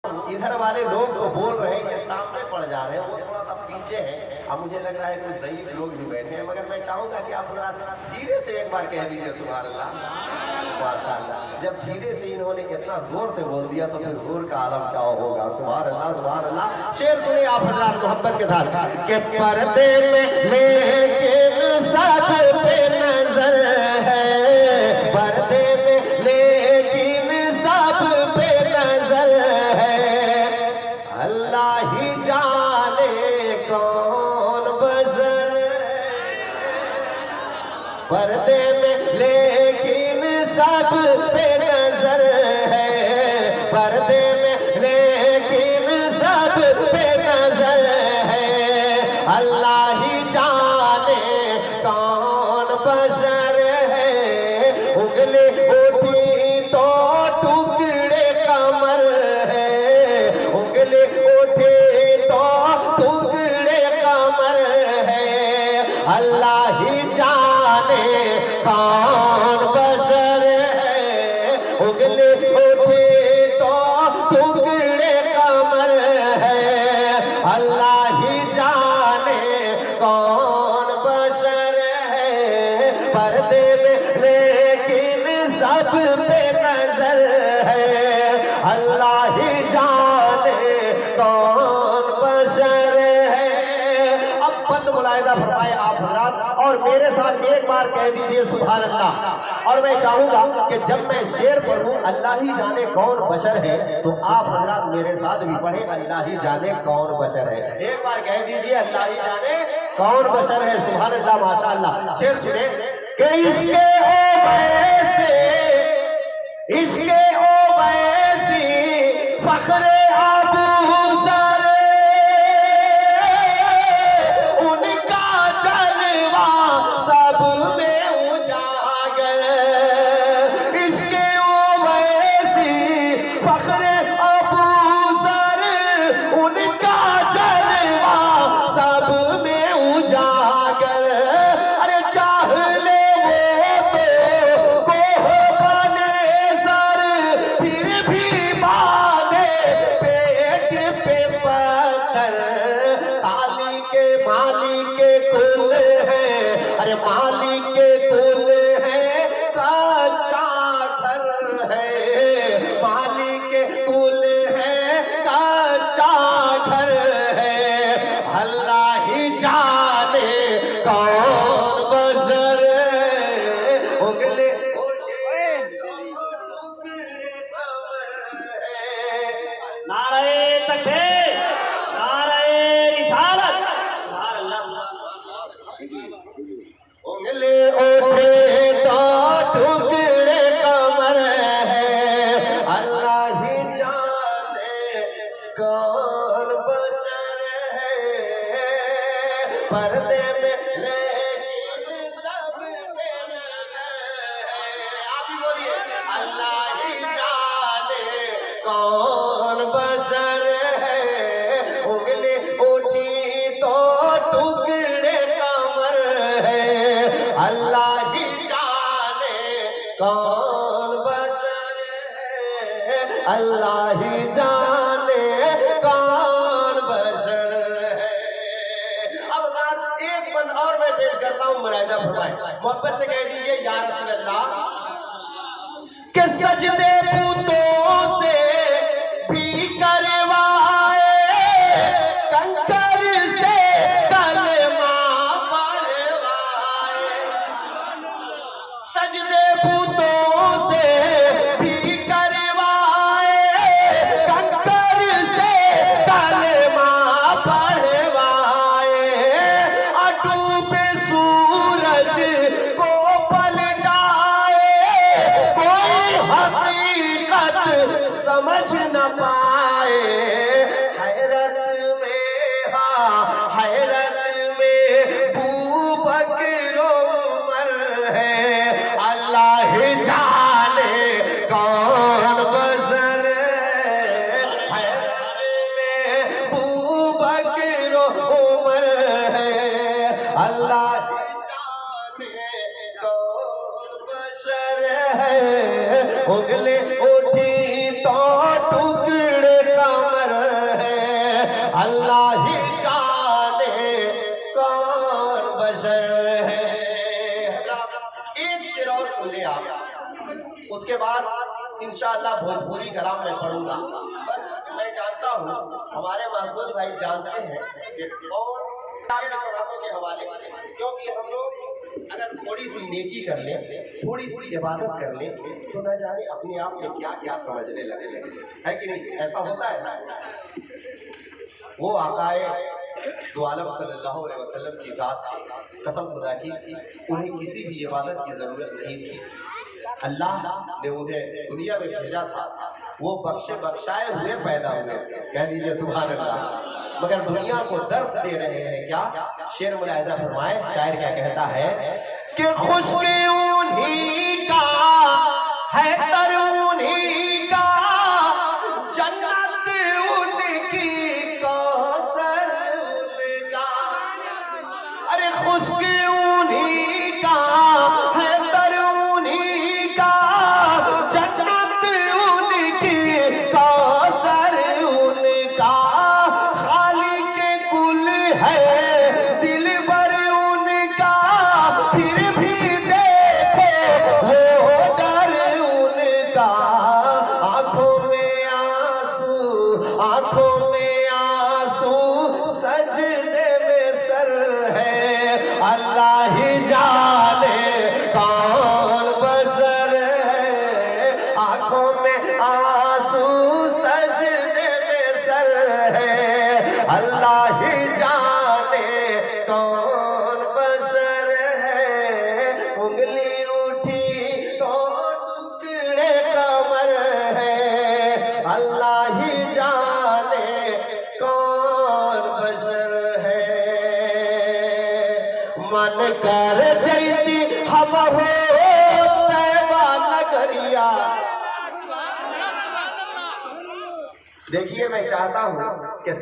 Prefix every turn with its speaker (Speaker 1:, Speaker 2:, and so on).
Speaker 1: ادھر والے لوگ تو بول رہے ہیں، یہ سامنے پڑ جا رہے ہیں، وہ تھوڑا سا پیچھے ہیں. اب مجھے لگ رہا ہے کچھ ضعیف لوگ بھی بیٹھے ہیں، مگر میں چاہوں گا کہ آپ حضرات دھیرے سے ایک بار کہہ دیجئے سبحان اللہ ماشاء اللہ. جب دھیرے سے انہوں نے اتنا زور سے بول دیا تو پھر زور کا عالم کیا ہوگا. سبحان اللہ سبحان اللہ. شعر سنیں آپ حضرات محبت کے ساتھ کہ پردے میں لیکن ساتھ پہ نظر ہے، پردے میں لیکن سب پہ نظر ہے، اللہ ہی جانے کون بشر ہے. پردے میں لیکن سب پہ نظر ہے، پردے میں لیکن سب پہ نظر ہے، اللہ ہی جانے کون بشر ہے. اگلی اٹھی تو ٹکڑے کمر ہے، اگلی اٹھی تو ٹکڑے کمر ہے، اللہ ہی جانے کون بشر ہے. اگلی اٹھی تو ٹکڑے کمر ہے، اللہ ہی جانے کون بشر ہے. پردے میں لیکن سب پہ نظر ہے، اللہ ہی جانے کون بشر ہے. اب بند ملاحظہ فرمائے آپ حضرات اور میرے ساتھ ایک بار کہہ دیجئے سبحان اللہ. اور میں چاہوں گا کہ جب میں شعر پڑھوں اللہ ہی جانے کون بشر ہے تو آپ حضرات میرے ساتھ بھی پڑھیں اللہ ہی جانے کون بشر ہے. ایک بار کہہ دیجئے اللہ ہی جانے کون بشر ہے. سبحان اللہ ماشاء اللہ. شعر سنیں کہ عشق او ویسے، عشق او ویسی فخر ابو ذر، ان کا جلوہ سب میں اجاگر. عشق او ویسی فخر ابو ذر، ان کا جلوہ سب میں اجاگر. ارے چاہ لے وہ تو کوہ بنے سر، پھر بھی باندھے پیٹ پہ پتھر. خالی کے مالی کے کل ہے، ارے مالی کے کل ہے کچا گھر ہے، مالی کے کل ہے کچا گھر ہے، اللہ ہی جانے کون بشر ہے. اگلے
Speaker 2: نعرہ تکبیر، نعرہ رسالت. سبحان اللہ.
Speaker 1: انگلے اٹھے تو ٹکڑے کمر ہے، اللہ ہی جانے کون بشر ہے. پردے میں لیکن سب پہ نظر ہے. آپ ہی بولیے اللہ ہی جانے کون بشر ہے. انگلی اٹھی تو ٹکڑے کمر ہے، اللہ ہی جانے کون بشر ہے، اللہ ہی جانے کون بشر ہے. اب ذات ایک بند اور میں پیش کرتا ہوں ملاحظہ فرمائیں. محبت سے کہہ دیجئے یا رسول اللہ کہ سجدے بتوں سے بھی کروائے، کنکر سے کلمہ پڑھوائے. سجدے بتوں سے بھی کروائے، کنکر سے کلمہ پڑھوائے. ڈوبے سورج کو پلٹائے، کوئی حقیقت بعد انشاءاللہ بھوجپوری کلام میں پڑھوں گا. بس میں جانتا ہوں ہمارے محفوظ بھائی جانتے ہیں کہ کون سنتوں کے حوالے، کیونکہ ہم لوگ اگر تھوڑی سی نیکی کر لیں، تھوڑی سی عبادت کر لیں تو نہ جانے اپنے آپ میں کیا کیا سمجھنے لگے ہے کہ نہیں؟ ایسا ہوتا ہے نا. وہ آقائے دو عالم صلی اللہ علیہ وسلم کی ذات قسم خدا کی انہیں کسی بھی عبادت کی ضرورت نہیں تھی. اللہ نے انہیں دنیا میں بھیجا تھا، وہ بخشے بخشائے ہوئے پیدا ہوئے، کہہ دیجئے سبحان اللہ، مگر دنیا کو درس دے رہے ہیں. کیا شعر ملاحظہ فرمائے، شاعر کیا کہتا ہے کہ خشک انہی کا ہے تر انہی کا، جنت ان کی کوثر ان کا. ارے خشک انہی کا ہے تر انہی کا، جنت ان کی کوثر ان کا. خالق کل ہے دل بر ان کا، پھر بھی دیکھو وہ ڈر ان کا. آنکھوں میں آنسو، آنکھوں میں آنسو، سجدے میں سر ہے. اللہ ہی جانے کون بشر ہے. آنکھوں میں آنسو، سجدے میں سر ہے. اللہ ہی جانے کون بشر ہے. انگلی اٹھی تو ٹکڑے کمر ہے. اللہ ہی جانے کون بشر ہے. من کر جیتی ہم ہو طیبہ نگریا. دیکھیے میں چاہتا ہوں کہ